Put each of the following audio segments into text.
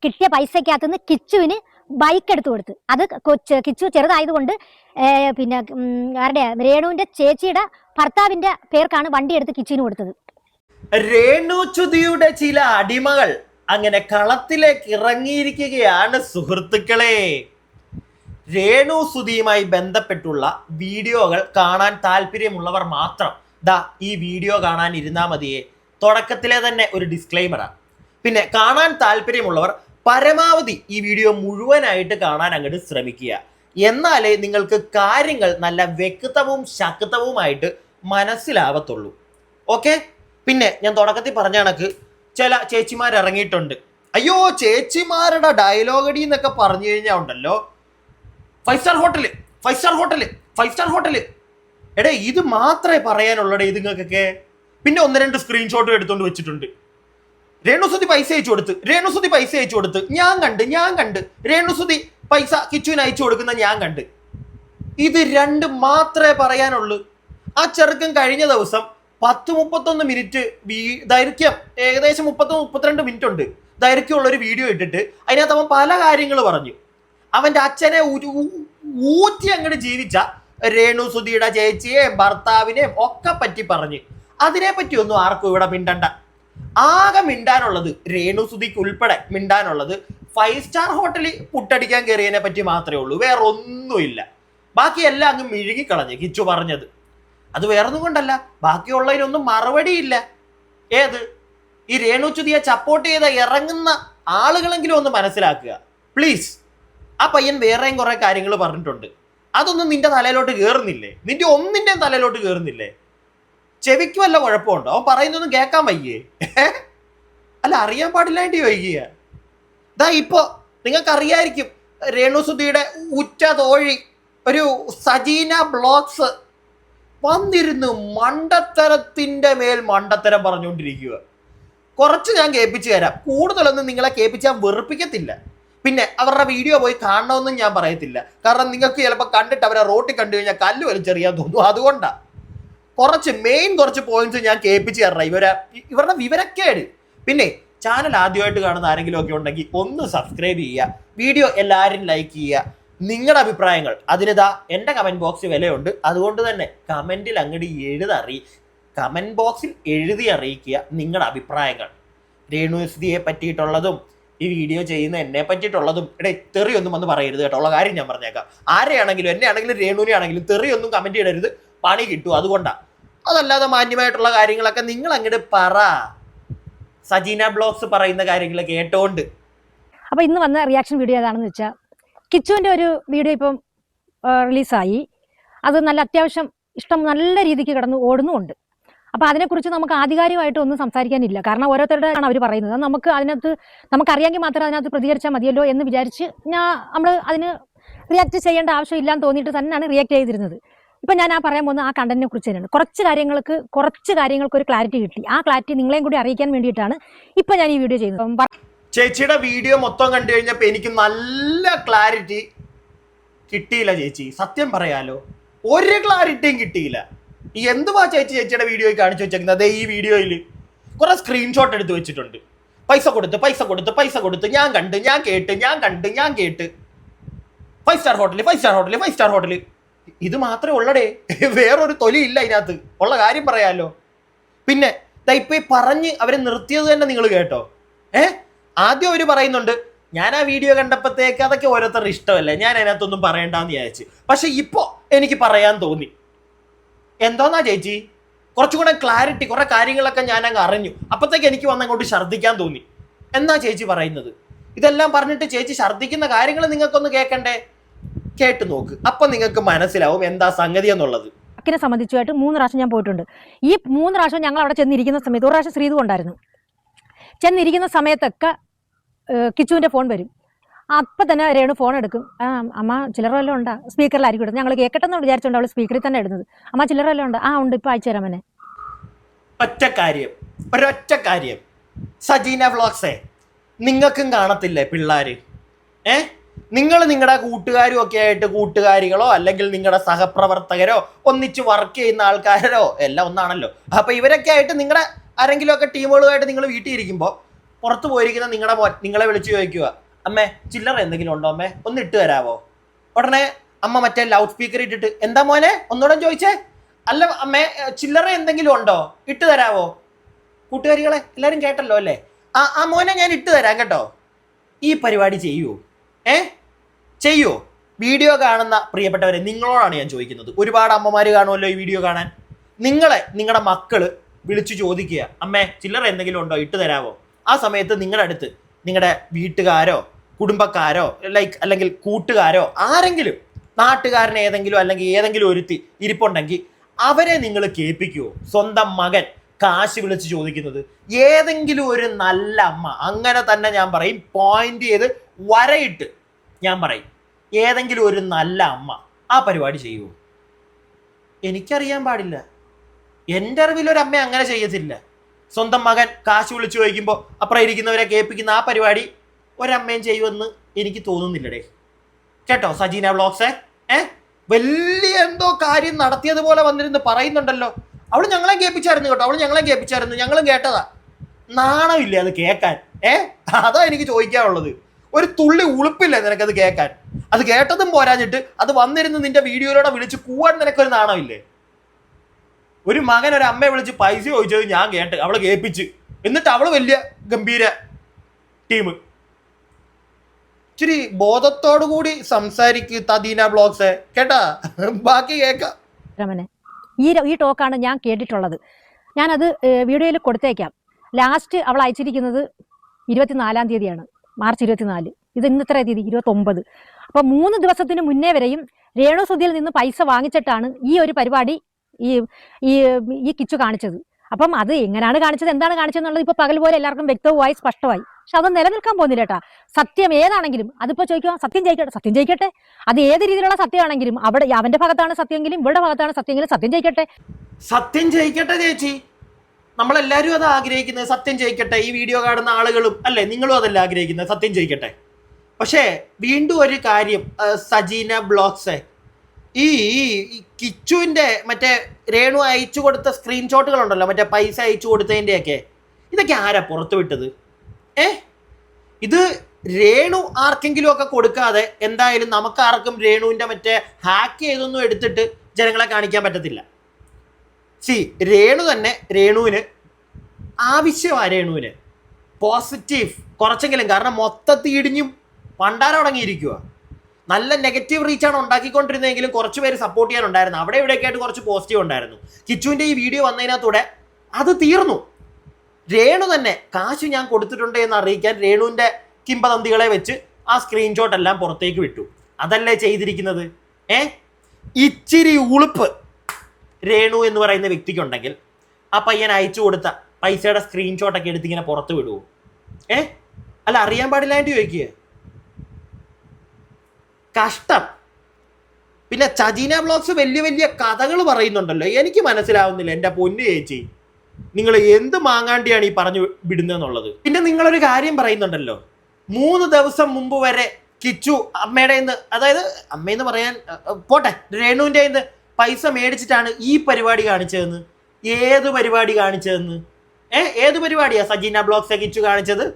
കിട്ടിയ പൈസക്കകത്ത് നിന്ന് കിച്ചുവിന് ബൈക്ക് എടുത്തു കൊടുത്ത്. അത് കിച്ചു ചെറുതായതുകൊണ്ട് പിന്നെ ആരുടെ രേണുവിന്റെ ചേച്ചിയുടെ ഭർത്താവിന്റെ പേർക്കാണ് വണ്ടി എടുത്ത് കിച്ചുവിന് കൊടുത്തത്. രേണുസുതിയുടെ ചില അടിമകൾ അങ്ങനെ കളത്തിലേക്ക് ഇറങ്ങിയിരിക്കുകയാണ് സുഹൃത്തുക്കളെ. രേണുസുതിയുമായി ബന്ധപ്പെട്ടുള്ള വീഡിയോകൾ കാണാൻ താല്പര്യമുള്ളവർ മാത്രം ഈ വീഡിയോ കാണാൻ ഇരുന്നാൽ മതിയേ. തുടക്കത്തിലെ തന്നെ ഒരു ഡിസ്ക്ലെയിമറാണ്. പിന്നെ കാണാൻ താല്പര്യമുള്ളവർ പരമാവധി ഈ വീഡിയോ മുഴുവനായിട്ട് കാണാൻ അങ്ങോട്ട് ശ്രമിക്കുക. എന്നാലേ നിങ്ങൾക്ക് കാര്യങ്ങൾ നല്ല വ്യക്തവും ശക്തവുമായിട്ട് മനസ്സിലാവത്തുള്ളൂ. ഓക്കെ. പിന്നെ ഞാൻ തുടക്കത്തിൽ പറഞ്ഞ കണക്ക് ചില ചേച്ചിമാർ ഇറങ്ങിയിട്ടുണ്ട്. അയ്യോ, ചേച്ചിമാരുടെ ഡയലോഗടി എന്നൊക്കെ പറഞ്ഞു കഴിഞ്ഞാൽ ഉണ്ടല്ലോ, 5 star hotel, 5 star hotel, 5 star hotel. എടേ, ഇത് മാത്രമേ പറയാനുള്ളടേ ഇതുങ്ങൾക്കൊക്കെ. പിന്നെ 1-2 സ്ക്രീൻഷോട്ടും എടുത്തുകൊണ്ട് വെച്ചിട്ടുണ്ട്. രേണുസുതി പൈസ അയച്ചു കൊടുത്ത്, രേണുസുതി പൈസ അയച്ചു കൊടുത്ത്, ഞാൻ കണ്ട് രേണുസുതി പൈസ കിച്ചുവിന് അയച്ചു കൊടുക്കുന്ന ഞാൻ കണ്ട്. ഇത് 2 മാത്രമേ പറയാനുള്ളൂ. ആ ചെറുക്കൻ കഴിഞ്ഞ ദിവസം 10-31 മിനിറ്റ് ദൈർഘ്യം, ഏകദേശം 30-32 മിനിറ്റ് ഉണ്ട് ദൈർഘ്യമുള്ള ഒരു വീഡിയോ ഇട്ടിട്ട് അതിനകത്ത് അവൻ പല കാര്യങ്ങൾ പറഞ്ഞു. അവന്റെ അച്ഛനെ ഊറ്റി അങ്ങോട്ട് ജീവിച്ച രേണുസുതിയുടെ ചേച്ചിയെയും ഭർത്താവിനെയും ഒക്കെ പറ്റി പറഞ്ഞ് അതിനെപ്പറ്റി ഒന്നും ആർക്കും ഇവിടെ മിണ്ടണ്ട. ആകെ മിണ്ടാനുള്ളത്, രേണുസുതിക്ക് ഉൾപ്പെടെ മിണ്ടാനുള്ളത് 5 സ്റ്റാർ ഹോട്ടലിൽ പുട്ടടിക്കാൻ കയറിയതിനെ പറ്റി മാത്രമേ ഉള്ളൂ. വേറെ ഒന്നുമില്ല. ബാക്കിയെല്ലാം അങ്ങ് മിഴുകിക്കളഞ്ഞ് കിച്ചു പറഞ്ഞത്. അത് വേറൊന്നും കൊണ്ടല്ല, ബാക്കിയുള്ളതിനൊന്നും മറുപടിയില്ല. ഏത് ഈ രേണുസുതിയെ സപ്പോർട്ട് ചെയ്ത ഇറങ്ങുന്ന ആളുകളെങ്കിലും ഒന്ന് മനസ്സിലാക്കുക പ്ലീസ്. ആ പയ്യൻ വേറെയും കുറെ കാര്യങ്ങൾ പറഞ്ഞിട്ടുണ്ട്. അതൊന്നും നിന്റെ തലയിലോട്ട് കയറുന്നില്ലേ? നിന്റെ ഒന്നിന്റെയും തലയിലോട്ട് കയറുന്നില്ലേ? ചെവിക്ക് വല്ല കുഴപ്പമുണ്ടോ? അവൻ പറയുന്നൊന്നും കേൾക്കാൻ വയ്യേ? അല്ല, അറിയാൻ പാടില്ലാണ്ട് ചോദിക്കുക. ഇപ്പോ നിങ്ങൾക്കറിയായിരിക്കും, രേണുസുതിയുടെ ഉറ്റ തോഴി ഒരു സജീന ബ്ലോഗ്സ് വന്നിരുന്ന് മണ്ടത്തരത്തിന്റെ മേൽ മണ്ടത്തരം പറഞ്ഞുകൊണ്ടിരിക്കുക. കുറച്ച് ഞാൻ കേൾപ്പിച്ചു തരാം, കൂടുതലൊന്നും നിങ്ങളെ കേൾപ്പിച്ചാൽ വെറുപ്പിക്കത്തില്ല. പിന്നെ അവരുടെ വീഡിയോ പോയി കാണണമെന്നും ഞാൻ പറയത്തില്ല. കാരണം നിങ്ങൾക്ക് ചിലപ്പോൾ കണ്ടിട്ട് അവരെ റോട്ടിൽ കണ്ടു കഴിഞ്ഞാൽ കല്ല് വലിച്ചെറിയാൻ തോന്നും. അതുകൊണ്ടാണ് കുറച്ച് പോയിന്റ്സ് ഞാൻ കേൾപ്പിച്ച് തരണം. ഇവരുടെ വിവരക്കേട്. പിന്നെ ചാനൽ ആദ്യമായിട്ട് കാണുന്ന ആരെങ്കിലും ഒക്കെ ഉണ്ടെങ്കിൽ ഒന്ന് സബ്സ്ക്രൈബ് ചെയ്യുക, വീഡിയോ എല്ലാവരും ലൈക്ക് ചെയ്യുക. നിങ്ങളുടെ അഭിപ്രായങ്ങൾ അതിനിതാ എൻ്റെ കമൻറ്റ് ബോക്സിൽ വിലയുണ്ട്. അതുകൊണ്ട് തന്നെ കമൻറ്റിൽ അങ്ങോട്ട് കമൻറ്റ് ബോക്സിൽ എഴുതി അറിയിക്കുക നിങ്ങളുടെ അഭിപ്രായങ്ങൾ. രേണുസുതിയെ പറ്റിയിട്ടുള്ളതും ഈ വീഡിയോ ചെയ്യുന്ന എന്നെ പറ്റിയിട്ടുള്ളതും. തെറിയൊന്നും വന്ന് പറയരുത് കേട്ടോ. ഉള്ള കാര്യം ഞാൻ പറഞ്ഞേക്കാം. ആരെയാണെങ്കിലും, എന്നെ ആണെങ്കിലും രേണുവിനെ ആണെങ്കിലും തെറിയൊന്നും കമൻറ്റ് ചെയ്യരുത്. പണി കിട്ടും. അതുകൊണ്ടാണ്. അതല്ലാതെ മാന്യമായിട്ടുള്ള കാര്യങ്ങളൊക്കെ നിങ്ങൾ അങ്ങോട്ട് പറ. സജീന ബ്ലോഗ്സ് പറയുന്ന കാര്യങ്ങൾ കേട്ടോണ്ട്. അപ്പോൾ ഇന്ന് വന്ന റിയാക്ഷൻ വീഡിയോ ഏതാണെന്ന് വെച്ചാൽ, കിച്ചുവിൻ്റെ ഒരു വീഡിയോ ഇപ്പം റിലീസായി. അത് നല്ല അത്യാവശ്യം നല്ല രീതിക്ക് കിടന്ന് ഓടുന്നുമുണ്ട്. അപ്പോൾ അതിനെക്കുറിച്ച് നമുക്ക് ആധികാരികമായിട്ട് ഒന്നും സംസാരിക്കാനില്ല. കാരണം ഓരോരുത്തരുടെ ആണ് അവർ പറയുന്നത്. നമുക്കറിയാമെങ്കിൽ മാത്രമേ അതിനകത്ത് പ്രതികരിച്ചാൽ മതിയല്ലോ എന്ന് വിചാരിച്ച് നമ്മൾ അതിന് റിയാക്ട് ചെയ്യേണ്ട ആവശ്യമില്ലാന്ന് തോന്നിയിട്ട് തന്നെയാണ് റിയാക്ട് ചെയ്തിരുന്നത്. ഇപ്പം ഞാൻ പറയാൻ പോകുന്ന ആ കണ്ടന്റിനെ കുറിച്ച് തന്നെയാണ്. കുറച്ച് കാര്യങ്ങൾക്ക് ഒരു ക്ലാരിറ്റി കിട്ടി. ആ ക്ലാരിറ്റി നിങ്ങളെയും കൂടി അറിയിക്കാൻ വേണ്ടിയിട്ടാണ് ഇപ്പം ഞാൻ ഈ വീഡിയോ ചെയ്യുന്നത്. ചേച്ചിയുടെ വീഡിയോ മൊത്തം കണ്ടു കഴിഞ്ഞപ്പോൾ എനിക്ക് നല്ല ക്ലാരിറ്റി കിട്ടിയില്ല ചേച്ചി. സത്യം പറയാലോ, ഒരു ക്ലാരിറ്റിയും കിട്ടിയില്ല. എന്തുവാ ചേച്ചിയുടെ വീഡിയോയിൽ കാണിച്ചു വെച്ചേക്കുന്നത്? ഈ വീഡിയോയിൽ കുറെ സ്ക്രീൻഷോട്ട് എടുത്ത് വെച്ചിട്ടുണ്ട്. പൈസ കൊടുത്ത് ഞാൻ കേട്ട് 5 സ്റ്റാർ ഹോട്ടല്. ഇത് മാത്രമേ ഉള്ളടേ, വേറൊരു തൊലിയില്ല ഇതിനകത്ത്. ഉള്ള കാര്യം പറയാലോ. പിന്നെ ഇപ്പൊ പറഞ്ഞ് അവരെ നിർത്തിയത് തന്നെ നിങ്ങൾ കേട്ടോ. ആദ്യം അവർ പറയുന്നുണ്ട്, ഞാൻ ആ വീഡിയോ കണ്ടപ്പോഴത്തേക്ക് അതൊക്കെ ഓരോരുത്തരുടെ ഇഷ്ടമല്ലേ, ഞാൻ അതിനകത്തൊന്നും പറയണ്ടെന്ന് വിചാരിച്ചു. പക്ഷെ ഇപ്പോ എനിക്ക് പറയാൻ തോന്നി. എന്തോന്നാ ചേച്ചി, കുറച്ചുകൂടെ ക്ലാരിറ്റി, കുറെ കാര്യങ്ങളൊക്കെ ഞാൻ അങ്ങ് അറിഞ്ഞു. അപ്പത്തേക്ക് എനിക്ക് വന്നങ്ങോട്ട് ഛർദ്ദിക്കാൻ തോന്നി. എന്നാ ചേച്ചി പറയുന്നത്? ഇതെല്ലാം പറഞ്ഞിട്ട് ചേച്ചി ഛർദ്ദിക്കുന്ന കാര്യങ്ങൾ നിങ്ങൾക്കൊന്ന് കേൾക്കണ്ടേ? കേട്ട് നോക്ക്, അപ്പൊ നിങ്ങൾക്ക് മനസ്സിലാവും എന്താ സംഗതി എന്നുള്ളത്. അക്കിനെ സംബന്ധിച്ചുമായിട്ട് 3 പ്രാവശ്യം ഞാൻ പോയിട്ടുണ്ട്. ഈ 3 പ്രാവശ്യം ഞങ്ങൾ അവിടെ ചെന്നിരിക്കുന്ന സമയത്ത്, ഒരു പ്രാവശ്യം ശ്രീതു ഉണ്ടായിരുന്നു. ചെന്നിരിക്കുന്ന സമയത്തൊക്കെ കിച്ചുവിൻ്റെ ഫോൺ വരും. അപ്പം തന്നെ രേണു ഫോൺ എടുക്കും. അമ്മ ചില്ലറ വല്ലതും ഉണ്ടാ? സ്പീക്കറിലായിരിക്കും ഇടുന്നത്. ഞങ്ങൾ കേൾക്കട്ടെന്ന് വിചാരിച്ചുകൊണ്ട് അവൾ സ്പീക്കറിൽ തന്നെ ഇടുന്നത്. അമ്മ ചില്ലറ വല്ലതും ഉണ്ട്? ഉണ്ട്, ഇപ്പം അയച്ചു തരാം എന്നെ. ഒരൊറ്റ കാര്യം സജീന വ്ളോഗ്സേ, നിങ്ങൾക്കും കാണത്തില്ലേ പിള്ളേര്? നിങ്ങൾ നിങ്ങളുടെ കൂട്ടുകാരും ഒക്കെ ആയിട്ട്, കൂട്ടുകാരികളോ അല്ലെങ്കിൽ നിങ്ങളുടെ സഹപ്രവർത്തകരോ ഒന്നിച്ച് വർക്ക് ചെയ്യുന്ന ആൾക്കാരോ എല്ലാം ഒന്നാണല്ലോ. അപ്പൊ ഇവരൊക്കെ ആയിട്ട് നിങ്ങളുടെ ആരെങ്കിലും ഒക്കെ ടീമുകളുമായിട്ട് നിങ്ങൾ വീട്ടിൽ ഇരിക്കുമ്പോൾ പുറത്ത് പോയിരിക്കുന്ന നിങ്ങളുടെ മോൻ നിങ്ങളെ വിളിച്ചു ചോദിക്കുക, അമ്മേ ചില്ലറ എന്തെങ്കിലും ഉണ്ടോ അമ്മേ, ഒന്ന് ഇട്ട് തരാവോ? ഉടനെ അമ്മ മറ്റേ ലൗഡ് സ്പീക്കർ ഇട്ടിട്ട്, എന്താ മോനെ ഒന്നുകൂടെ ചോദിച്ചേ, അല്ല അമ്മേ ചില്ലറ എന്തെങ്കിലും ഉണ്ടോ, ഇട്ട് തരാവോ? കൂട്ടുകാരികളെ എല്ലാവരും കേട്ടല്ലോ അല്ലേ? ആ മോനെ ഞാൻ ഇട്ട് തരാം കേട്ടോ. ഈ പരിപാടി ചെയ്യുമോ? ചെയ്യുമോ? വീഡിയോ കാണുന്ന പ്രിയപ്പെട്ടവരെ നിങ്ങളോടാണ് ഞാൻ ചോദിക്കുന്നത്. ഒരുപാട് അമ്മമാർ കാണുമല്ലോ ഈ വീഡിയോ കാണാൻ. നിങ്ങളുടെ മക്കള് വിളിച്ചു ചോദിക്കുക, അമ്മേ ചില്ലറ എന്തെങ്കിലും ഉണ്ടോ, ഇട്ട് തരാവോ? ആ സമയത്ത് നിങ്ങളുടെ അടുത്ത് നിങ്ങളുടെ വീട്ടുകാരോ കുടുംബക്കാരോ അല്ലെങ്കിൽ കൂട്ടുകാരോ ആരെങ്കിലും, നാട്ടുകാരൻ ഏതെങ്കിലും അല്ലെങ്കിൽ ഏതെങ്കിലും ഒരുത്തി ഇരിപ്പുണ്ടെങ്കിൽ അവരെ നിങ്ങൾ കേൾപ്പിക്കുമോ? സ്വന്തം മകൻ കാശ് വിളിച്ച് ചോദിക്കുന്നത്. ഏതെങ്കിലും ഒരു നല്ല അമ്മ, അങ്ങനെ തന്നെ ഞാൻ പറയും, പോയിന്റ് ചെയ്ത് വരയിട്ട് ഞാൻ പറയും, ഏതെങ്കിലും ഒരു നല്ല അമ്മ ആ പരിപാടി ചെയ്യുമോ? എനിക്കറിയാൻ പാടില്ല. എൻ്റെ അറിവിലൊരു അമ്മ അങ്ങനെ ചെയ്യത്തില്ല. സ്വന്തം മകൻ കാശ് വിളിച്ചു ചോദിക്കുമ്പോൾ അപ്പുറം ഇരിക്കുന്നവരെ കേൾപ്പിക്കുന്ന ആ പരിപാടി ഒരമ്മയും ചെയ്യുമെന്ന് എനിക്ക് തോന്നുന്നില്ലടേ. കേട്ടോ സജീന വ്ളോഗ്സേ? വലിയ എന്തോ കാര്യം നടത്തിയതുപോലെ വന്നിരുന്ന് പറയുന്നുണ്ടല്ലോ. അവള് ഞങ്ങളെ കേൾപ്പിച്ചായിരുന്നു കേട്ടോ, ഞങ്ങളും കേട്ടതാ. നാണമില്ലേ അത് കേൾക്കാൻ? അതാ എനിക്ക് ചോദിക്കാനുള്ളത്. ഒരു തുള്ളി ഉളുപ്പില്ലേ നിനക്കത് കേൾക്കാൻ? അത് കേട്ടതും പോരാഞ്ഞിട്ട് അത് വന്നിരുന്ന് നിന്റെ വീഡിയോയിലൂടെ വിളിച്ച് കൂവാൻ നിനക്കൊരു നാണമില്ലേ? ഒരു മകൻ ഒരു അമ്മയെ വിളിച്ച് പൈസ ചോദിച്ചത് ഞാൻ കേട്ട്, അവളെ കേൾപ്പിച്ച്, എന്നിട്ട് അവള് വലിയ ഗംഭീര ടീം. ഇച്ചിരി ബോധത്തോടു കൂടി സംസാരിക്കുക തദീന വ്ളോഗ്സ് കേട്ടാ. ബാക്കി കേൾക്കാം. ഈ ടോക്കാണ് ഞാൻ കേട്ടിട്ടുള്ളത്. ഞാനത് വീഡിയോയിൽ കൊടുത്തേക്കാം. ലാസ്റ്റ് അവൾ അയച്ചിരിക്കുന്നത് 24-ാം തീയതിയാണ്, മാർച്ച് 24. ഇത് ഇന്നത്ര തീയതി 29. അപ്പോൾ 3 ദിവസത്തിന് മുന്നേ വരെയും രേണു സുധിയിൽ നിന്ന് പൈസ വാങ്ങിച്ചിട്ടാണ് ഈ ഒരു പരിപാടി ഈ കിച്ചു കാണിച്ചത്. അപ്പം അത് എങ്ങനെയാണ് കാണിച്ചത്, എന്താണ് കാണിച്ചതെന്നുള്ളത് ഇപ്പോൾ പകൽ പോലെ എല്ലാവർക്കും വ്യക്തവുമായി സ്പഷ്ടമായി. പക്ഷെ അത് നിലനിൽക്കാൻ പോകുന്നില്ല കേട്ടാ. സത്യം ഏതാണെങ്കിലും അതിപ്പോൾ ചോദിക്കുക, സത്യം ജയിക്കട്ടെ. അത് ഏത് രീതിയിലുള്ള സത്യമാണെങ്കിലും, അവിടെ അവന്റെ ഭാഗത്താണ് സത്യമെങ്കിലും ഇവരുടെ ഭാഗത്താണ് സത്യമെങ്കിലും സത്യം ജയിക്കട്ടെ ചേച്ചി. നമ്മളെല്ലാവരും അത് ആഗ്രഹിക്കുന്നത്, സത്യം ജയിക്കട്ടെ. ഈ വീഡിയോ കാണുന്ന ആളുകളും അല്ലേ, നിങ്ങളും അതല്ല ആഗ്രഹിക്കുന്നത്, സത്യം ജയിക്കട്ടെ. പക്ഷേ വീണ്ടും ഒരു കാര്യം, സജീന വ്ളോഗ്സേ, ഈ കിച്ചുവിൻ്റെ മറ്റേ രേണു അയച്ചു കൊടുത്ത സ്ക്രീൻഷോട്ടുകളുണ്ടല്ലോ, മറ്റേ പൈസ അയച്ചു കൊടുത്തതിൻ്റെയൊക്കെ, ഇതൊക്കെ ആരാ പുറത്തു വിട്ടത്? ഇത് രേണു ആർക്കെങ്കിലും ഒക്കെ കൊടുക്കാതെ എന്തായാലും നമുക്ക് ആർക്കും രേണുവിൻ്റെ മറ്റേ ഹാക്ക് ചെയ്തൊന്നും എടുത്തിട്ട് ജനങ്ങളെ കാണിക്കാൻ പറ്റത്തില്ല. രേണു തന്നെ, രേണുവിന് ആവശ്യമാണ്, രേണുവിന് പോസിറ്റീവ് കുറച്ചെങ്കിലും. കാരണം മൊത്തത്തിൽ ഇടിഞ്ഞും പണ്ടാരം തുടങ്ങിയിരിക്കുക. നല്ല നെഗറ്റീവ് റീച്ചാണ് ഉണ്ടാക്കിക്കൊണ്ടിരുന്നതെങ്കിലും കുറച്ച് പേര് സപ്പോർട്ട് ചെയ്യാനുണ്ടായിരുന്നു. അവിടെ ഇവിടെയൊക്കെ ആയിട്ട് കുറച്ച് പോസിറ്റീവ് ഉണ്ടായിരുന്നു. കിച്ചുവിൻ്റെ ഈ വീഡിയോ വന്നതിനകത്തൂടെ അത് തീർന്നു. രേണു തന്നെ കാശ് ഞാൻ കൊടുത്തിട്ടുണ്ട് എന്ന് അറിയിക്കാൻ രേണുവിൻ്റെ കിംബദന്തികളെ വെച്ച് ആ സ്ക്രീൻഷോട്ട് എല്ലാം പുറത്തേക്ക് വിട്ടു. അതല്ലേ ചെയ്തിരിക്കുന്നത്? ഇച്ചിരി ഉളുപ്പ് രേണു എന്ന് പറയുന്ന വ്യക്തിക്കുണ്ടെങ്കിൽ ആ പയ്യൻ അയച്ചു കൊടുത്ത പൈസയുടെ സ്ക്രീൻഷോട്ടൊക്കെ എടുത്ത് ഇങ്ങനെ പുറത്ത് വിടുവോ? അല്ല, അറിയാൻ പാടില്ലാണ്ട് ചോദിക്കുക. കഷ്ടം. പിന്നെ സജീന വ്ളോഗ്സ് വലിയ വലിയ കഥകൾ പറയുന്നുണ്ടല്ലോ, എനിക്ക് മനസ്സിലാവുന്നില്ല. എൻ്റെ പൊന്നു ചേച്ചി, നിങ്ങൾ എന്ത് മാങ്ങാണ്ടിയാണ് ഈ പറഞ്ഞു വിടുന്നതെന്നുള്ളത്. പിന്നെ നിങ്ങളൊരു കാര്യം പറയുന്നുണ്ടല്ലോ, 3 ദിവസം മുമ്പ് വരെ കിച്ചു അമ്മയുടെ നിന്ന്, അതായത് അമ്മയെന്ന് പറയാൻ പോട്ടെ, രേണുവിൻ്റെ നിന്ന് പൈസ മേടിച്ചിട്ടാണ് ഈ പരിപാടി കാണിച്ചതെന്ന്. ഏത് പരിപാടി കാണിച്ചതെന്ന്? ഏത് പരിപാടിയാ സജീന വ്ളോഗ്സെ കിച്ചു കാണിച്ചത്?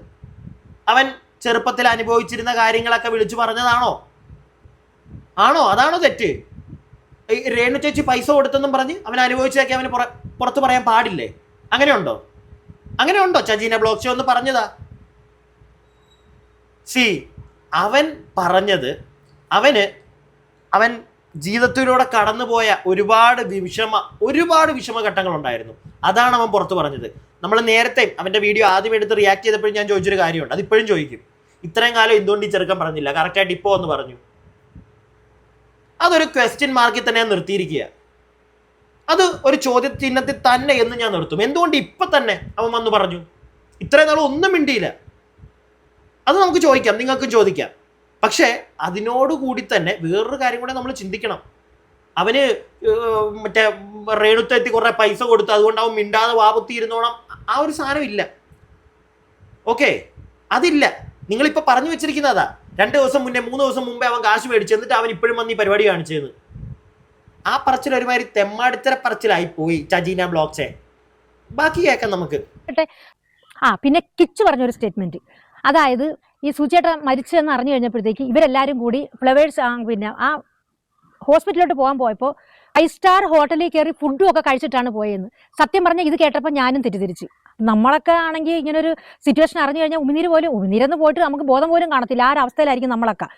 അവൻ ചെറുപ്പത്തിൽ അനുഭവിച്ചിരുന്ന കാര്യങ്ങളൊക്കെ വിളിച്ചു പറഞ്ഞതാണോ? അതാണോ തെറ്റ്? രേണു ചേച്ചി പൈസ കൊടുത്തെന്നും പറഞ്ഞ് അവൻ അനുഭവിച്ചതൊക്കെ അവന് പുറത്ത് പറയാൻ പാടില്ലേ? അങ്ങനെയുണ്ടോ സജീന വ്ളോഗ്സെ ഒന്ന് പറഞ്ഞതാ? അവൻ പറഞ്ഞത്, അവൻ ജീവിതത്തിലൂടെ കടന്നുപോയ ഒരുപാട് വിഷമഘട്ടങ്ങൾ ഉണ്ടായിരുന്നു. അതാണ് അവൻ പുറത്ത് പറഞ്ഞത്. നമ്മൾ നേരത്തെ അവൻ്റെ വീഡിയോ ആദ്യം എടുത്ത് റിയാക്ട് ചെയ്തപ്പോഴും ഞാൻ ചോദിച്ചൊരു കാര്യമുണ്ട്, അതിപ്പോഴും ചോദിക്കും. ഇത്രയും കാലം എന്തുകൊണ്ട് ഈ ചെറുക്കൻ പറഞ്ഞില്ല, കറക്റ്റായിട്ട് ഇപ്പോൾ ഒന്ന് പറഞ്ഞു. അതൊരു ക്വസ്റ്റ്യൻ മാർക്കിൽ തന്നെ ഞാൻ നിർത്തിയിരിക്കുക. അത് ഒരു ചോദ്യചിഹ്നത്തിൽ തന്നെ എന്ന് ഞാൻ നിർത്തും. എന്തുകൊണ്ട് ഇപ്പം തന്നെ അവൻ വന്ന് പറഞ്ഞു? ഇത്രയും നാളും ഒന്നും മിണ്ടിയില്ല. അത് നമുക്ക് ചോദിക്കാം, നിങ്ങൾക്കും ചോദിക്കാം. പക്ഷേ അതിനോടുകൂടി തന്നെ വേറൊരു കാര്യം കൂടെ നമ്മൾ ചിന്തിക്കണം. അവന് മറ്റേ രേണുത്തെത്തി കുറേ പൈസ കൊടുത്തു, അതുകൊണ്ട് അവൻ മിണ്ടാതെ വാപത്തിയിരുന്നോണം, ആ ഒരു സാധനം ഇല്ല. ഓക്കെ, അതില്ല. നിങ്ങളിപ്പോൾ പറഞ്ഞു വെച്ചിരിക്കുന്നതാ 2 ദിവസം മുന്നേ 3 ദിവസം മുമ്പേ അവൻ കാശ് മേടിച്ചു, എന്നിട്ട് അവൻ ഇപ്പോഴും വന്ന് ഈ പരിപാടി കാണിച്ചതെന്ന്. ആ പറച്ചിൽ ഒരുമാതിരി തെമ്മാടിത്തര പറച്ചിലായി പോയി സജീന വ്ളോഗ്സെ. ബാക്കി കേൾക്കാം നമുക്ക്. പിന്നെ കിച്ചു പറഞ്ഞൊരു സ്റ്റേറ്റ്മെന്റ്, അതായത് ഈ സുചേട്ട മരിച്ചെന്ന് അറിഞ്ഞു കഴിഞ്ഞപ്പോഴത്തേക്ക് ഇവരെല്ലാവരും കൂടി ഫ്ലവേഴ്സ് പിന്നെ ആ ഹോസ്പിറ്റലിലോട്ട് പോകാൻ പോയപ്പോൾ 5 സ്റ്റാർ ഹോട്ടലിൽ കയറി ഫുഡും ഒക്കെ കഴിച്ചിട്ടാണ് പോയെന്ന്. സത്യം പറഞ്ഞാൽ ഇത് കേട്ടപ്പോൾ ഞാനും തെറ്റിദ്ധരിച്ചു. നമ്മളൊക്കെ ആണെങ്കിൽ ഇങ്ങനെ ഒരു സിറ്റുവേഷൻ അറിഞ്ഞു കഴിഞ്ഞാൽ ഉമിനീരെന്ന് പോയിട്ട് നമുക്ക് ബോധം പോലും കാണത്തില്ല, ആ ഒരു അവസ്ഥയിലായിരിക്കും നമ്മളൊക്കെ.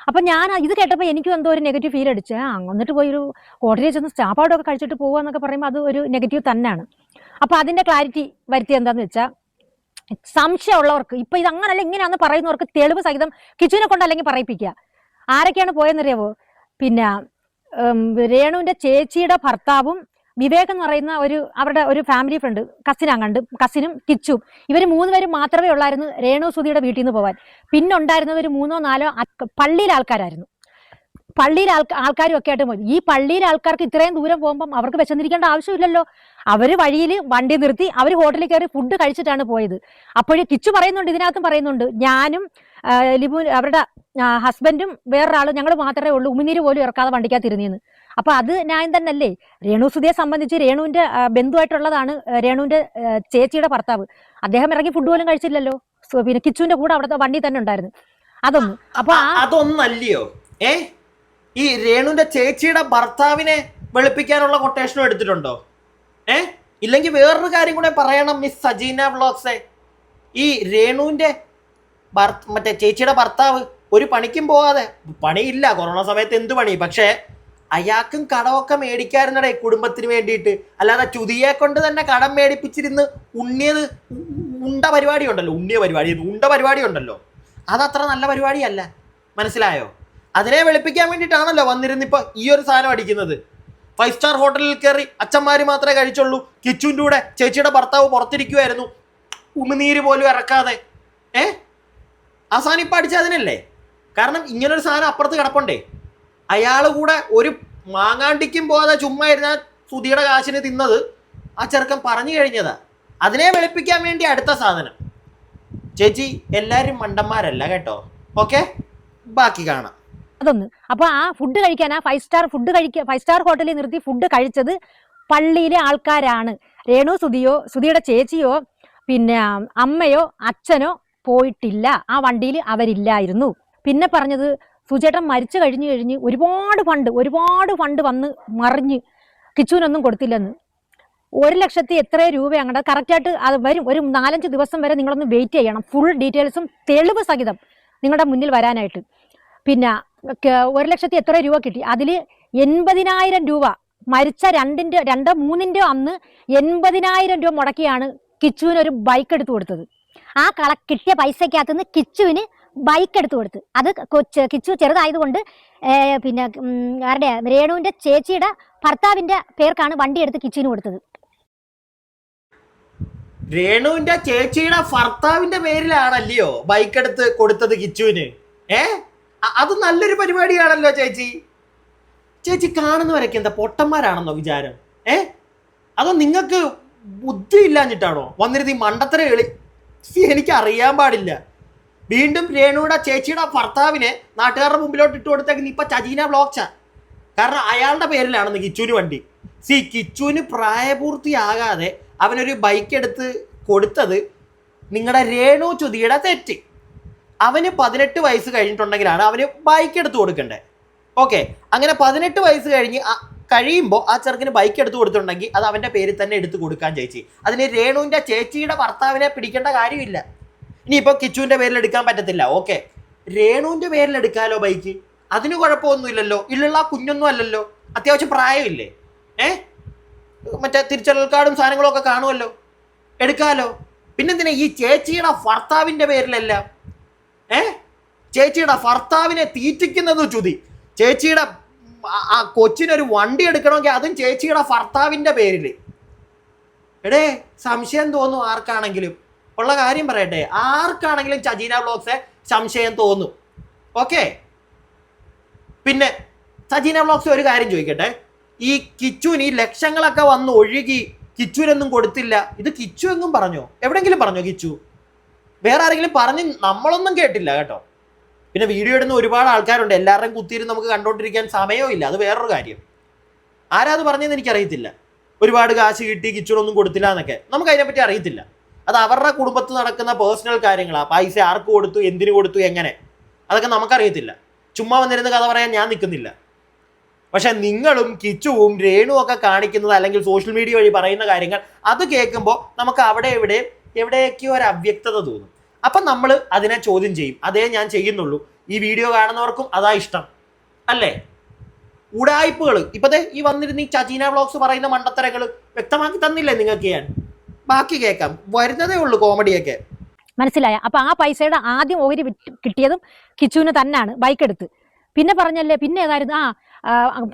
അപ്പം ഞാൻ ഇത് കേട്ടപ്പോൾ എനിക്കും എന്തോ ഒരു നെഗറ്റീവ് ഫീൽ അടിച്ച്. എന്നിട്ട് പോയി ഒരു ഹോട്ടലിൽ ചെന്ന് ചാപ്പാടൊക്കെ കഴിച്ചിട്ട് പോകുക എന്നൊക്കെ പറയുമ്പോൾ അത് ഒരു നെഗറ്റീവ് തന്നെയാണ്. അപ്പോൾ അതിൻ്റെ ക്ലാരിറ്റി വരുത്തിയത് എന്താണെന്ന് വെച്ചാൽ, സംശയമുള്ളവർക്ക്, ഇപ്പം ഇത് അങ്ങനല്ല ഇങ്ങനെയാണെന്ന് പറയുന്നവർക്ക് തെളിവ് സഹിതം കിച്ചുവിനെ കൊണ്ട് അല്ലെങ്കിൽ പറയിപ്പിക്കുക. ആരൊക്കെയാണ് പോയെന്നറിയാവോ? പിന്നെ രേണുവിൻ്റെ ചേച്ചിയുടെ ഭർത്താവും വിവേക് എന്ന് പറയുന്ന അവരുടെ ഒരു ഫാമിലി ഫ്രണ്ട്, കസിനും കിച്ചും, ഇവർ 3 പേരും മാത്രമേ ഉള്ളായിരുന്നു രേണു സുധിയുടെ വീട്ടിൽ നിന്ന് പോകാൻ. പിന്നെ ഉണ്ടായിരുന്നത് ഒരു 3 or 4 പള്ളിയിലെ ആൾക്കാരായിരുന്നു. പള്ളിയിലെ ആൾക്കാരും ഒക്കെ ആയിട്ട് പോയി. ഈ പള്ളിയിലെ ആൾക്കാർക്ക് ഇത്രയും ദൂരം പോകുമ്പം അവർക്ക് വിശന്നിരിക്കേണ്ട ആവശ്യമില്ലല്ലോ. അവർ വഴിയിൽ വണ്ടി നിർത്തി അവർ ഹോട്ടലിൽ കയറി ഫുഡ് കഴിച്ചിട്ടാണ് പോയത്. അപ്പോഴും കിച്ചു പറയുന്നുണ്ട്, ഇതിനകത്തും പറയുന്നുണ്ട്, ഞാനും ലിബു അവരുടെ ഹസ്ബൻഡും വേറൊരാളും ഞങ്ങൾ മാത്രമേ ഉള്ളൂ, ഉമിനീര് പോലും ഇറക്കാതെ വണ്ടിക്കകത്തിരുന്നേന്ന്. അപ്പൊ അത് ന്യായം തന്നെയല്ലേ? രേണു സുധിയെ സംബന്ധിച്ച് രേണുവിന്റെ ബന്ധുവായിട്ടുള്ളതാണ് രേണുവിന്റെ ചേച്ചിയുടെ ഭർത്താവ്. അദ്ദേഹം ഇറങ്ങി ഫുഡ് പോലും കഴിച്ചില്ലല്ലോ. പിന്നെ കിച്ചുവിന്റെ കൂടെ അവിടുത്തെ വണ്ടി തന്നെ ഉണ്ടായിരുന്നു. അതൊന്നും അപ്പൊ അതൊന്നല്ലയോ ഈ രേണുവിന്റെ ചേച്ചിയുടെ ഭർത്താവിനെ വെളുപ്പിക്കാനുള്ള കൊട്ടേഷനും എടുത്തിട്ടുണ്ടോ? ഇല്ലെങ്കിൽ വേറൊരു കാര്യം കൂടെ പറയണം മിസ് സജീന വ്ളോഗ്സെ. ഈ രേണുവിന്റെ മറ്റേ ചേച്ചിയുടെ ഭർത്താവ് ഒരു പണിക്കും പോവാതെ, പണിയില്ല കൊറോണ സമയത്ത് എന്ത് പണി, പക്ഷേ അയാൾക്കും കടമൊക്കെ മേടിക്കാറുണ്ടേ കുടുംബത്തിന് വേണ്ടിയിട്ട്. അല്ലാതെ ചുതിയെ കൊണ്ട് തന്നെ കടം മേടിപ്പിച്ചിരുന്ന് ഉണ്ട പരിപാടി ഉണ്ടല്ലോ, അതത്ര നല്ല പരിപാടിയല്ല, മനസ്സിലായോ? അതിനെ വെളുപ്പിക്കാൻ വേണ്ടിയിട്ടാണല്ലോ വന്നിരുന്നിപ്പോൾ ഈ ഒരു സാധനം അടിക്കുന്നത്. 5 സ്റ്റാർ ഹോട്ടലിൽ കയറി അച്ഛന്മാർ മാത്രമേ കഴിച്ചുള്ളൂ, കിച്ചുവിൻ്റെ കൂടെ ചേച്ചിയുടെ ഭർത്താവ് പുറത്തിരിക്കുമായിരുന്നു, ഉമിനീര് പോലും ഇറക്കാതെ. ആ സാധനം ഇപ്പം അടിച്ചതിനല്ലേ? കാരണം ഇങ്ങനൊരു സാധനം അപ്പുറത്ത് കിടപ്പുണ്ടേ. അയാൾ കൂടെ ഒരു മാങ്ങാണ്ടിക്കും പോകാതെ ചുമ്മാ ഇരുന്നാൽ സുധിയുടെ കാശിന് തിന്നത് ആ ചെറുക്കൻ പറഞ്ഞു കഴിഞ്ഞതാ. അതിനെ വെളുപ്പിക്കാൻ വേണ്ടി അടുത്ത സാധനം. ചേച്ചി എല്ലാവരും മണ്ടന്മാരല്ല കേട്ടോ. ഓക്കെ, ബാക്കി കാണാം. അതൊന്ന് അപ്പൊ ആ ഫുഡ് കഴിക്കാൻ, ആ 5 സ്റ്റാർ ഹോട്ടലിൽ നിർത്തി ഫുഡ് കഴിച്ചത് പള്ളിയിലെ ആൾക്കാരാണ്. രേണു സുധിയുടെ ചേച്ചിയോ പിന്നെ അമ്മയോ അച്ഛനോ പോയിട്ടില്ല, ആ വണ്ടിയിൽ അവരില്ലായിരുന്നു. പിന്നെ പറഞ്ഞത് സുചേട്ടൻ മരിച്ചു കഴിഞ്ഞ് ഒരുപാട് ഫണ്ട് വന്ന് മറിഞ്ഞ് കിച്ചുവിനൊന്നും കൊടുത്തില്ലെന്ന്. 1 ലക്ഷത്തി എത്ര രൂപ അങ്ങോട്ട് കറക്റ്റായിട്ട് അത് വരും. ഒരു 4-5 ദിവസം വരെ നിങ്ങളൊന്ന് വെയിറ്റ് ചെയ്യണം, ഫുൾ ഡീറ്റെയിൽസും തെളിവ് സഹിതം നിങ്ങളുടെ മുന്നിൽ വരാനായിട്ട്. പിന്നെ 1 ലക്ഷത്തി എത്ര രൂപ കിട്ടി, അതിൽ 80,000 രൂപ മരിച്ച 2-3 അന്ന് 80,000 രൂപ മുടക്കിയാണ് കിച്ചുവിന് ഒരു ബൈക്ക് എടുത്തു കൊടുത്തത്. ആ കിട്ടിയ പൈസക്കകത്തുനിന്ന് കിച്ചുവിന് ബൈക്ക് എടുത്തു കൊടുത്ത്. അത് കിച്ചു ചെറുതായതുകൊണ്ട് പിന്നെ ആരുടെ രേണുവിന്റെ ചേച്ചിയുടെ ഭർത്താവിന്റെ പേർക്കാണ് വണ്ടി എടുത്ത് കിച്ചുവിന് കൊടുത്തത്. രേണുവിന്റെ ചേച്ചിയുടെ ഭർത്താവിന്റെ പേരിലാണല്ലയോ ബൈക്ക് എടുത്ത് കൊടുത്തത് കിച്ചുവിന്? അത് നല്ലൊരു പരിപാടിയാണല്ലോ ചേച്ചി കാണുന്നവരൊക്കെ എന്താ പൊട്ടന്മാരാണെന്നോ വിചാരം? അതോ നിങ്ങൾക്ക് ബുദ്ധി ഇല്ലാഞ്ഞിട്ടാണോ വന്നിരുന്ന് ഈ മണ്ടത്തര കളി? എനിക്ക് അറിയാൻ പാടില്ല. വീണ്ടും രേണുയുടെ ചേച്ചിയുടെ ഭർത്താവിനെ നാട്ടുകാരുടെ മുമ്പിലോട്ട് ഇട്ട് കൊടുത്തേക്ക് ഇപ്പൊ സജീന വ്ളോഗ്സാ. കാരണം അയാളുടെ പേരിലാണെന്ന് കിച്ചുവിന് വണ്ടി. കിച്ചുവിന് പ്രായപൂർത്തിയാകാതെ അവനൊരു ബൈക്ക് എടുത്ത് കൊടുത്തത് നിങ്ങളുടെ രേണു ചുതിയുടെ തെറ്റ്. അവന് 18 വയസ്സ് കഴിഞ്ഞിട്ടുണ്ടെങ്കിലാണ് അവന് ബൈക്ക് എടുത്ത് കൊടുക്കണ്ടേ. ഓക്കെ, അങ്ങനെ 18 വയസ്സ് കഴിയുമ്പോൾ ആ ചെറുക്കിന് ബൈക്ക് എടുത്ത് കൊടുത്തിട്ടുണ്ടെങ്കിൽ അത് അവൻ്റെ പേരിൽ തന്നെ എടുത്ത് കൊടുക്കാൻ ചേച്ചി. അതിന് രേണുവിൻ്റെ ചേച്ചിയുടെ ഭർത്താവിനെ പിടിക്കേണ്ട കാര്യമില്ല. ഇനിയിപ്പോൾ കിച്ചുവിൻ്റെ പേരിൽ എടുക്കാൻ പറ്റത്തില്ല, ഓക്കെ, രേണുവിൻ്റെ പേരിൽ എടുക്കാമല്ലോ ബൈക്ക്, അതിന് കുഴപ്പമൊന്നുമില്ലല്ലോ. ഇല്ലുള്ള കുഞ്ഞൊന്നും അല്ലല്ലോ, അത്യാവശ്യം പ്രായമില്ലേ, മറ്റേ തിരിച്ചറിയൽ കാർഡും സാധനങ്ങളും ഒക്കെ കാണുമല്ലോ, എടുക്കാമല്ലോ. പിന്നെന്തിനാ ഈ ചേച്ചിയുടെ ഭർത്താവിൻ്റെ പേരിലല്ല? ചേച്ചിയുടെ ഭർത്താവിനെ തീറ്റിക്കുന്നത് ചുതി. ചേച്ചിയുടെ ആ കൊച്ചിനൊരു വണ്ടി എടുക്കണമെങ്കിൽ അതും ചേച്ചിയുടെ ഭർത്താവിൻ്റെ പേരിൽ. സംശയം തോന്നും ആർക്കാണെങ്കിലും. ഉള്ള കാര്യം പറയട്ടെ, ആർക്കാണെങ്കിലും സജീന വ്ളോഗ്സെ സംശയം തോന്നും. ഓക്കെ, പിന്നെ സജീന വ്ളോഗ്സ് ഒരു കാര്യം ചോദിക്കട്ടെ, ഈ കിച്ചുവിന് ഈ ലക്ഷങ്ങളൊക്കെ വന്ന് ഒഴുകി കിച്ചുവിനൊന്നും കൊടുത്തില്ല, ഇത് കിച്ചു എങ്ങും പറഞ്ഞോ? എവിടെയെങ്കിലും പറഞ്ഞോ കിച്ചു? വേറെ ആരെങ്കിലും പറഞ്ഞ് നമ്മളൊന്നും കേട്ടില്ല കേട്ടോ. പിന്നെ വീഡിയോ ഇടുന്ന ഒരുപാട് ആൾക്കാരുണ്ട്, എല്ലാവരുടെയും കുത്തിയിരുന്ന് നമുക്ക് കണ്ടോണ്ടിരിക്കാൻ സമയവും ഇല്ല, അത് വേറൊരു കാര്യം. ആരാ അത് പറഞ്ഞതെന്ന് എനിക്കറിയത്തില്ല. ഒരുപാട് കാശ് കിട്ടി കിച്ചുവിനൊന്നും കൊടുത്തില്ല എന്നൊക്കെ നമുക്ക് അതിനെപ്പറ്റി അറിയത്തില്ല. അത് അവരുടെ കുടുംബത്ത് നടക്കുന്ന പേഴ്സണൽ കാര്യങ്ങളാണ്. പൈസ ആർക്ക് കൊടുത്തു, എന്തിനു കൊടുത്തു, എങ്ങനെ, അതൊക്കെ നമുക്കറിയത്തില്ല. ചുമ്മാ വന്നിരുന്ന് കഥ പറയാൻ ഞാൻ നിൽക്കുന്നില്ല. പക്ഷെ നിങ്ങളും കിച്ചുവും രേണുവും ഒക്കെ കാണിക്കുന്നത് അല്ലെങ്കിൽ സോഷ്യൽ മീഡിയ വഴി പറയുന്ന കാര്യങ്ങൾ അത് കേൾക്കുമ്പോൾ നമുക്ക് അവിടെ എവിടെയൊക്കെയോ ഒരു അവ്യക്തത തോന്നും. അപ്പം നമ്മൾ അതിനെ ചോദ്യം ചെയ്യും. അതേ ഞാൻ ചെയ്യുന്നുള്ളൂ. ഈ വീഡിയോ കാണുന്നവർക്കും അതാ ഇഷ്ടം അല്ലേ? ഉടായ്പകൾ ഇപ്പത്തെ ഈ വന്നിരുന്ന് ഈ ചജീന വ്ളോഗ്സ് പറയുന്ന മണ്ടത്തരങ്ങൾ വ്യക്തമാക്കി തന്നില്ലേ നിങ്ങൾക്ക്? ഞാൻ ബാക്കി കേൾക്കാം, വരുന്നതേ ഉള്ളൂ കോമഡിയൊക്കെ. മനസ്സിലായ? അപ്പൊ ആ പൈസയുടെ ആദ്യം ഓഹരി കിട്ടിയതും കിച്ചുവിന് തന്നെയാണ്, ബൈക്ക് എടുത്ത്. പിന്നെ പറഞ്ഞല്ലേ, പിന്നെ ഏതായിരുന്നു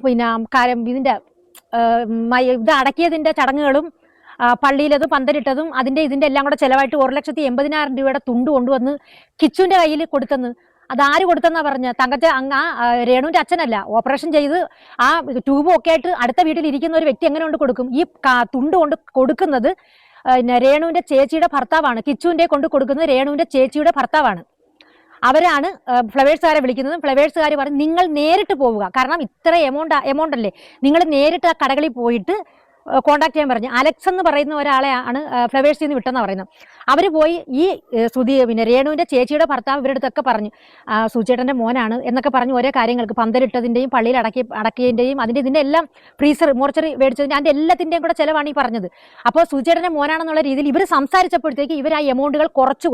പിന്നെ ഇതിന്റെ ഇത് അടക്കിയതിന്റെ ചടങ്ങുകളും പള്ളിയിലതും പന്തലിട്ടതും ഇതിന്റെ എല്ലാം കൂടെ ചെലവായിട്ട് 1,80,000 രൂപയുടെ തുണ്ട് കൊണ്ടുവന്ന് കിച്ചുവിന്റെ കയ്യിൽ കൊടുത്തെന്ന്. അതാര് കൊടുത്തെന്നാ പറഞ്ഞ? രേണുവിന്റെ അച്ഛനല്ല. ഓപ്പറേഷൻ ചെയ്ത് ആ ട്യൂബും ഒക്കെ ആയിട്ട് അടുത്ത വീട്ടിൽ ഇരിക്കുന്ന ഒരു വ്യക്തി എങ്ങനെ കൊണ്ട് കൊടുക്കും? ഈ തുണ്ട് കൊണ്ട് കൊടുക്കുന്നത് രേണുവിന്റെ ചേച്ചിയുടെ ഭർത്താവാണ്. കിച്ചുവിന്റെ കൊണ്ട് കൊടുക്കുന്നത് രേണുവിന്റെ ചേച്ചിയുടെ ഭർത്താവാണ്. അവരാണ് ഫ്ലവേഴ്സുകാരെ വിളിക്കുന്നത്. ഫ്ലവേഴ്സുകാർ പറഞ്ഞ് നിങ്ങൾ നേരിട്ട് പോവുക, കാരണം ഇത്ര എമൗണ്ട് അല്ലേ, നിങ്ങൾ നേരിട്ട് ആ കടകളിൽ പോയിട്ട് കോണ്ടാക്ട് ചെയ്യാൻ പറഞ്ഞു. അലക്സ് എന്ന് പറയുന്ന ഒരാളെയാണ് ഫ്ലവേഴ്സിൽ നിന്ന് വിട്ടെന്ന് പറയുന്നത്. അവർ പോയി ഈ പിന്നെ രേണുവിന്റെ ചേച്ചിയുടെ ഭർത്താവ് ഇവരുടെ അടുത്തൊക്കെ പറഞ്ഞു, സുചേട്ടന്റെ മോനാണ് എന്നൊക്കെ പറഞ്ഞു ഓരോ കാര്യങ്ങൾക്ക്, പന്തലിട്ടതിന്റെയും പള്ളിയിൽ അടക്കിയതിന്റെയും ഇതിന്റെ എല്ലാം ഫ്രീസർ മോർച്ചറി മേടിച്ചതിന്റെ അതിന്റെ എല്ലാത്തിന്റെയും കൂടെ ചെലവാണ് ഈ പറഞ്ഞത്. അപ്പോൾ സുചേട്ടന്റെ മോനാണെന്നുള്ള രീതിയിൽ ഇവർ സംസാരിച്ചപ്പോഴത്തേക്ക് ഇവർ ആ എമൗണ്ടുകൾ കുറച്ചു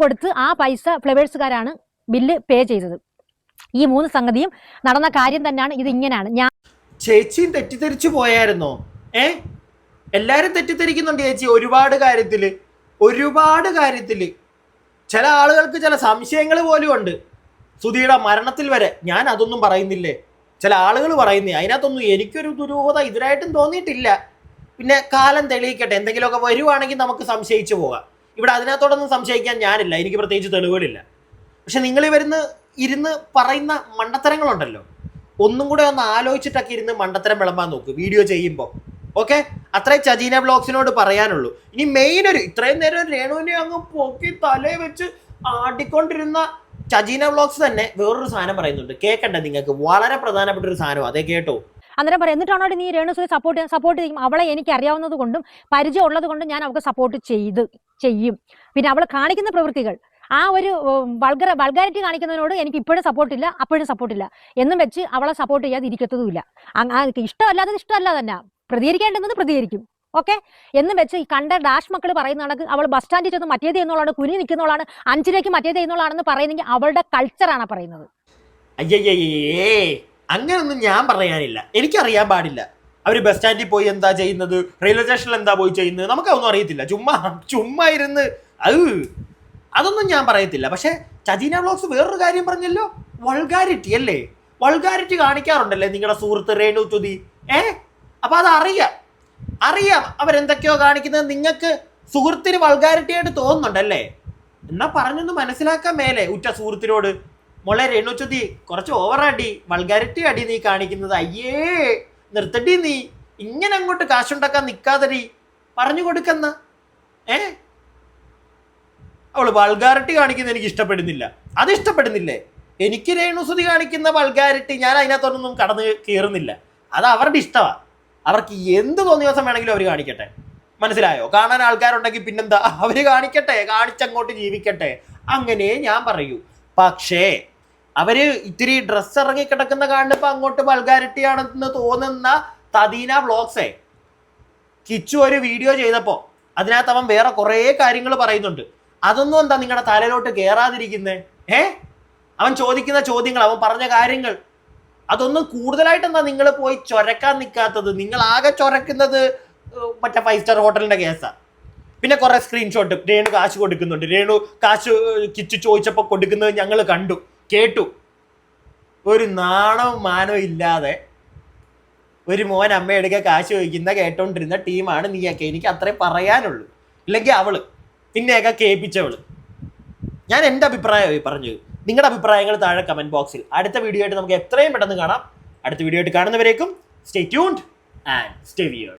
കൊടുത്ത് ആ പൈസ ഫ്ലവേഴ്സുകാരാണ് ബില്ല് പേ ചെയ്തത്. ഈ 3 സംഗതിയും നടന്ന കാര്യം തന്നെയാണ്. ഇത് ഇങ്ങനെയാണ്. ചേച്ചിയും തെറ്റിദ്ധരിച്ചു പോയായിരുന്നോ? എല്ലാരും തെറ്റിദ്ധരിക്കുന്നുണ്ട് ചേച്ചി ഒരുപാട് കാര്യത്തില്. ചില ആളുകൾക്ക് ചില സംശയങ്ങൾ പോലും ഉണ്ട്. സുധിയുടെ മരണത്തിൽ വരെ ഞാൻ അതൊന്നും പറയുന്നില്ലേ, ചില ആളുകൾ പറയുന്നേ. അതിനകത്തൊന്നും എനിക്കൊരു ദുരൂഹത ഇതിനായിട്ടും തോന്നിയിട്ടില്ല. പിന്നെ കാലം തെളിയിക്കട്ടെ, എന്തെങ്കിലുമൊക്കെ വരുവാണെങ്കിൽ നമുക്ക് സംശയിച്ചു പോകാം. ഇവിടെ അതിനകത്തോടൊന്നും സംശയിക്കാൻ ഞാനില്ല, എനിക്ക് പ്രത്യേകിച്ച് തെളിവുകളില്ല. പക്ഷെ നിങ്ങൾ ഇരുന്ന് പറയുന്ന മണ്ടത്തരങ്ങളുണ്ടല്ലോ, ഒന്നും കൂടെ ഒന്ന് ആലോചിച്ചിട്ടൊക്കെ ഇരുന്ന് മണ്ടത്തരം വിളമ്പാൻ നോക്ക് വീഡിയോ ചെയ്യുമ്പോൾ. ഓക്കെ, അത്രേ ചജീന വ്ളോഗ്സിനോട് പറയാനുള്ളൂ. ഇനി മെയിൻ ഇത്രയും നേരം രേണുവിനെ അങ്ങ് പൊക്കി തലേ വെച്ച് ആടിക്കൊണ്ടിരുന്ന ചജീന വ്ളോഗ്സ് തന്നെ വേറൊരു സാധനം പറയുന്നുണ്ട്. കേൾക്കണ്ടേ നിങ്ങൾക്ക്? വളരെ പ്രധാനപ്പെട്ട ഒരു സാധനം, അതേ കേട്ടോ. അന്നേരം പറയാം, എന്നിട്ടാണോ നീ രേണുസുനെ സപ്പോർട്ട് ചെയ്യും? അവളെ എനിക്ക് അറിയാവുന്നത് കൊണ്ടും പരിചയം ഉള്ളത് കൊണ്ടും ഞാൻ അവൾക്ക് സപ്പോർട്ട് ചെയ്യും. പിന്നെ അവൾ കാണിക്കുന്ന പ്രവൃത്തികൾ, ആ ഒരു വൾഗാരിറ്റി കാണിക്കുന്നതിനോട് എനിക്ക് ഇപ്പോഴും സപ്പോർട്ടില്ല, അപ്പോഴും സപ്പോർട്ടില്ല എന്നും വെച്ച് അവളെ സപ്പോർട്ട് ചെയ്യാതെ ഇരിക്കത്തതുമില്ല. ഇഷ്ടമല്ലാതെ തന്നെ പ്രതികരിക്കേണ്ടുന്നത് പ്രതികരിക്കും. ഓക്കെ എന്നും വെച്ച് ഈ കണ്ട ഡാഷ് മക്കൾ പറയുന്ന കണക്ക് അവൾ ബസ് സ്റ്റാൻഡിൽ ചെന്ന് മറ്റേത് ചെയ്യുന്നോളാണ്, കുനി നിൽക്കുന്നോളാണ്, 5 മറ്റേത് ചെയ്യുന്നോളാണെന്ന് പറയുന്നെങ്കിൽ അവളുടെ കൾച്ചറാണ് പറയുന്നത്. അയ്യേ, അങ്ങനൊന്നും ഞാൻ പറയാനില്ല, എനിക്കറിയാൻ പാടില്ല. അവര് ബസ് സ്റ്റാൻഡിൽ പോയി എന്താ ചെയ്യുന്നത്, റെയിൽവേ സ്റ്റേഷനിൽ എന്താ പോയി ചെയ്യുന്നത്, നമുക്കതൊന്നും അറിയത്തില്ല. ചുമ്മാ ഇരുന്ന് അതൊന്നും ഞാൻ പറയത്തില്ല. പക്ഷെ ചജീന വ്ളോഗ്സ് വേറൊരു കാര്യം പറഞ്ഞല്ലോ, വൾഗാരിറ്റി അല്ലേ? വൾഗാരിറ്റി കാണിക്കാറുണ്ടല്ലേ നിങ്ങളുടെ സുഹൃത്ത് രേണു തുതി? അപ്പൊ അത് അറിയാം അവരെന്തൊക്കെയോ കാണിക്കുന്നത്. നിങ്ങൾക്ക് സുഹൃത്തിന് വൾഗാരിറ്റി ആയിട്ട് തോന്നുന്നുണ്ടല്ലേ? എന്നാ പറഞ്ഞൊന്ന് മനസ്സിലാക്കാൻ മേലെ ഉറ്റ സുഹൃത്തിനോട്, മോളെ രേണു ചുതി കുറച്ച് ഓവറാടി, വൾഗാരിറ്റി അടി നീ കാണിക്കുന്നത്, അയ്യേ നിർത്തടി, നീ ഇങ്ങനെ അങ്ങോട്ട് കാശുണ്ടാക്കാൻ നിൽക്കാതടി, പറഞ്ഞു കൊടുക്കുന്ന. അവള് വൾഗാരിറ്റി കാണിക്കുന്നത് എനിക്ക് ഇഷ്ടപ്പെടുന്നില്ല. അത് ഇഷ്ടപ്പെടുന്നില്ലേ? എനിക്ക് രേണുസുതി കാണിക്കുന്ന വൾഗാരിറ്റി ഞാൻ അതിനകത്തൊന്നും കടന്ന് കയറുന്നില്ല. അത് അവരുടെ ഇഷ്ടമാണ്. അവർക്ക് എന്ത് തോന്നിയ ദിവസം വേണമെങ്കിലും അവർ കാണിക്കട്ടെ. മനസ്സിലായോ? കാണാൻ ആൾക്കാരുണ്ടെങ്കിൽ പിന്നെന്താ, അവര് കാണിക്കട്ടെ, കാണിച്ചങ്ങോട്ട് ജീവിക്കട്ടെ, അങ്ങനെ ഞാൻ പറയൂ. പക്ഷേ അവര് ഇത്തിരി ഡ്രസ്സ് ഇറങ്ങി കിടക്കുന്ന കാണുമ്പോ അങ്ങോട്ട് വൾഗാരിറ്റി ആണെന്ന് തോന്നുന്ന തദീന വ്ളോഗ്സേ, കിച്ചു ഒരു വീഡിയോ ചെയ്തപ്പോ അതിനകത്ത് അവൻ വേറെ കുറേ കാര്യങ്ങൾ പറയുന്നുണ്ട്. അതൊന്നും എന്താ നിങ്ങളുടെ തലയിലോട്ട് കയറാതിരിക്കുന്നേ? അവൻ ചോദിക്കുന്ന ചോദ്യങ്ങൾ, അവൻ പറഞ്ഞ കാര്യങ്ങൾ, അതൊന്നും കൂടുതലായിട്ട് എന്താ നിങ്ങൾ പോയി ചൊരക്കാൻ നിൽക്കാത്തത്? നിങ്ങൾ ആകെ ചൊരക്കുന്നത് മറ്റേ 5 സ്റ്റാർ ഹോട്ടലിന്റെ കേസാ. പിന്നെ കുറെ സ്ക്രീൻഷോട്ട്, രേണു കാശ് കൊടുക്കുന്നുണ്ട്, രേണു കാശ് കിച്ചു ചോദിച്ചപ്പോൾ കൊടുക്കുന്നത് ഞങ്ങൾ കണ്ടു കേട്ടു. ഒരു നാണവും മാനവും ഇല്ലാതെ ഒരു മോൻ അമ്മയെടുക്കെ കാശ് ചോദിക്കുന്ന കേട്ടോണ്ടിരുന്ന ടീമാണ് നീയൊക്കെ. എനിക്ക് അത്രേ പറയാനുള്ളൂ. ഇല്ലെങ്കിൽ അവള് പിന്നെയൊക്കെ കേൾപ്പിച്ചവള്. ഞാൻ എൻ്റെ അഭിപ്രായമായി പറഞ്ഞത്. നിങ്ങളുടെ അഭിപ്രായങ്ങൾ താഴെ കമന്റ് ബോക്സിൽ. അടുത്ത വീഡിയോ ആയിട്ട് നമുക്ക് എത്രയും പെട്ടെന്ന് കാണാം. അടുത്ത വീഡിയോ ആയിട്ട് കാണുന്നവരേക്കും stay tuned and stay weird.